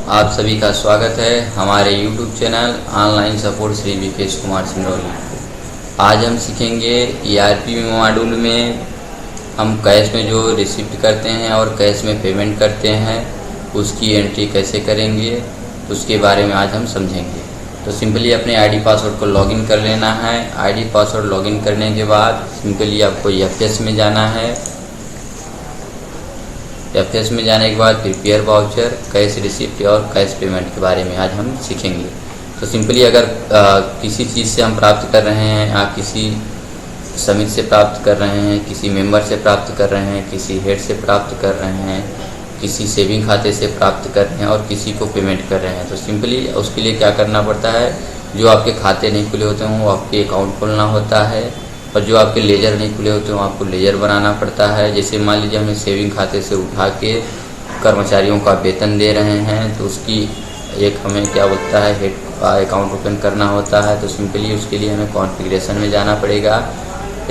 आप सभी का स्वागत है हमारे YouTube channel online support Shri Vikesh Kumar Singrauli. आज हम सीखेंगे ERP मॉड्यूल में हम कैश में जो रिसिप्ट करते हैं और कैश में पेमेंट करते हैं उसकी एंट्री कैसे करेंगे, उसके बारे में आज हम समझेंगे। तो सिंपली अपने आईडी पासवर्ड को लॉगिन कर लेना है। आईडी पासवर्ड लॉगिन करने के बाद सिंपली आपको FS में जाना है। FS में जाने के बाद प्रिपेयर वाउचर, कैश रिसिप्ट और कैश पेमेंट के बारे में आज हम सीखेंगे। तो सिंपली अगर किसी चीज़ से हम प्राप्त कर रहे हैं, आप किसी समिट से प्राप्त कर रहे हैं, किसी मेंबर से प्राप्त कर रहे हैं, किसी हेड से प्राप्त कर रहे हैं, किसी सेविंग खाते से प्राप्त कर रहे हैं और किसी को पेमेंट कर रहे हैं, तो सिंपली उसके लिए क्या करना पड़ता है, जो आपके खाते नहीं खुले होते हैं वो आपके अकाउंट खोलना होता है और जो आपके लेजर नहीं खुले होते हैं आपको लेजर बनाना पड़ता है। जैसे मान लीजिए हमें सेविंग खाते से उठा के कर्मचारियों का वेतन दे रहे हैं तो उसकी एक हमें क्या बोलता है हेड का अकाउंट ओपन करना होता है। तो सिंपली उसके लिए हमें कॉन्फ़िगरेशन में जाना पड़ेगा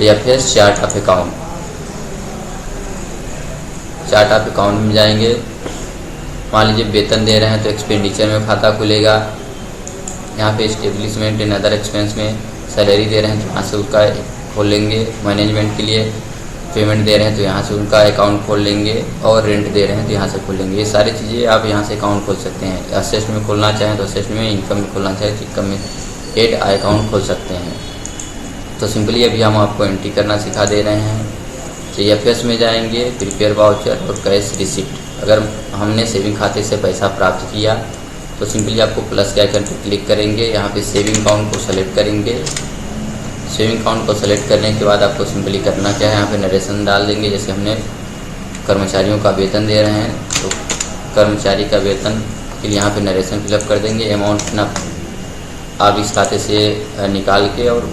या फिर chart of account. Chart of account में जाएंगे, मान लीजिए वेतन दे रहे हैं तो एक्सपेंडिचर में खाता खुलेगा। यहाँ पे एस्टेब्लिशमेंट इन अदर एक्सपेंस में सैलरी दे रहे हैं तो यहाँ से उसका खोल लेंगे। मैनेजमेंट के लिए पेमेंट दे रहे हैं तो यहाँ से उनका अकाउंट खोल लेंगे और रेंट दे रहे हैं तो यहाँ से खोल लेंगे। ये सारी चीज़ें आप यहाँ से अकाउंट खोल सकते हैं। असेस्ट में खोलना चाहें तो असेस्ट में, इनकम में खोलना चाहें तो इनकम में एड अकाउंट खोल सकते हैं। तो सिंपली अभी हम आपको एंट्री करना सिखा दे रहे हैं। तो FS में जाएंगे, प्रिपेयर वाउचर और कैश रिसिप्ट। अगर हमने सेविंग खाते से पैसा प्राप्त किया तो सिंपली आपको प्लस के आइकन पर क्लिक करेंगे। यहाँ पे सेविंग अकाउंट को सेलेक्ट करेंगे। सेविंग अकाउंट को सेलेक्ट करने के बाद आपको सिंपली करना क्या है, यहाँ पे नरेशन डाल देंगे। जैसे हमने कर्मचारियों का वेतन दे रहे हैं तो कर्मचारी का वेतन के लिए यहाँ पे नरेशन फिलअप कर देंगे। अमाउंट ना आप इस खाते से निकाल के और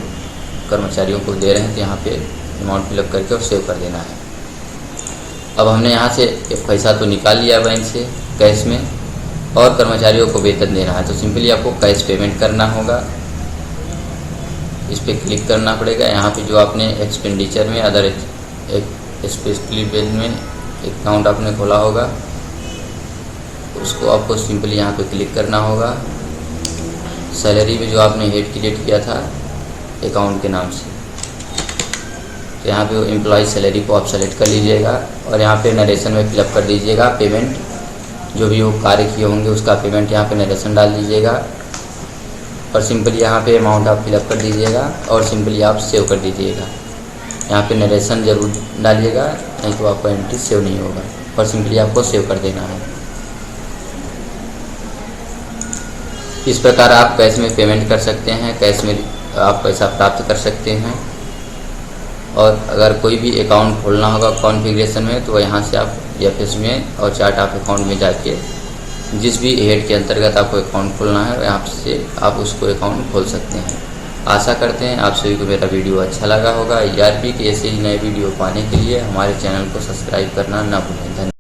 कर्मचारियों को दे रहे हैं तो यहाँ पे अमाउंट फिलअप करके और सेव कर देना है। अब हमने यहाँ से पैसा तो निकाल लिया बैंक से कैश में और कर्मचारियों को वेतन देना है, तो सिंपली आपको कैश पेमेंट करना होगा। इस पर क्लिक करना पड़ेगा। यहाँ पे जो आपने एक्सपेंडिचर में अदर एक स्पेशली बिल में अकाउंट आपने खोला होगा उसको आपको सिंपली यहाँ पे क्लिक करना होगा। सैलरी में जो आपने हेड क्रिएट किया था अकाउंट के नाम से, तो यहाँ पे एम्प्लॉय सैलरी को आप सेलेक्ट कर लीजिएगा और यहाँ पे नरेशन में फिलअप कर दीजिएगा। पेमेंट जो भी वो कार्य किए होंगे उसका पेमेंट यहाँ पे नरेशन डाल दीजिएगा और सिंपली यहाँ पे अमाउंट आप फिलअप कर दीजिएगा और सिंपली आप सेव कर दीजिएगा। यहाँ पे नरेशन ज़रूर डालिएगा, नहीं तो आपका एंट्री सेव नहीं होगा और सिंपली आपको सेव कर देना है। इस प्रकार आप कैश में पेमेंट कर सकते हैं, कैश में आप पैसा प्राप्त कर सकते हैं। और अगर कोई भी अकाउंट खोलना होगा कॉन्फ़िगरेशन में तो यहाँ से आप FS में और चार्ट ऑफ अकाउंट में जाके जिस भी हेड के अंतर्गत आपको अकाउंट खोलना है यहाँ से आप उसको अकाउंट खोल सकते हैं। आशा करते हैं आप सभी को मेरा वीडियो अच्छा लगा होगा। ERP के ऐसे ही नए वीडियो पाने के लिए हमारे चैनल को सब्सक्राइब करना ना भूलें। धन्यवाद।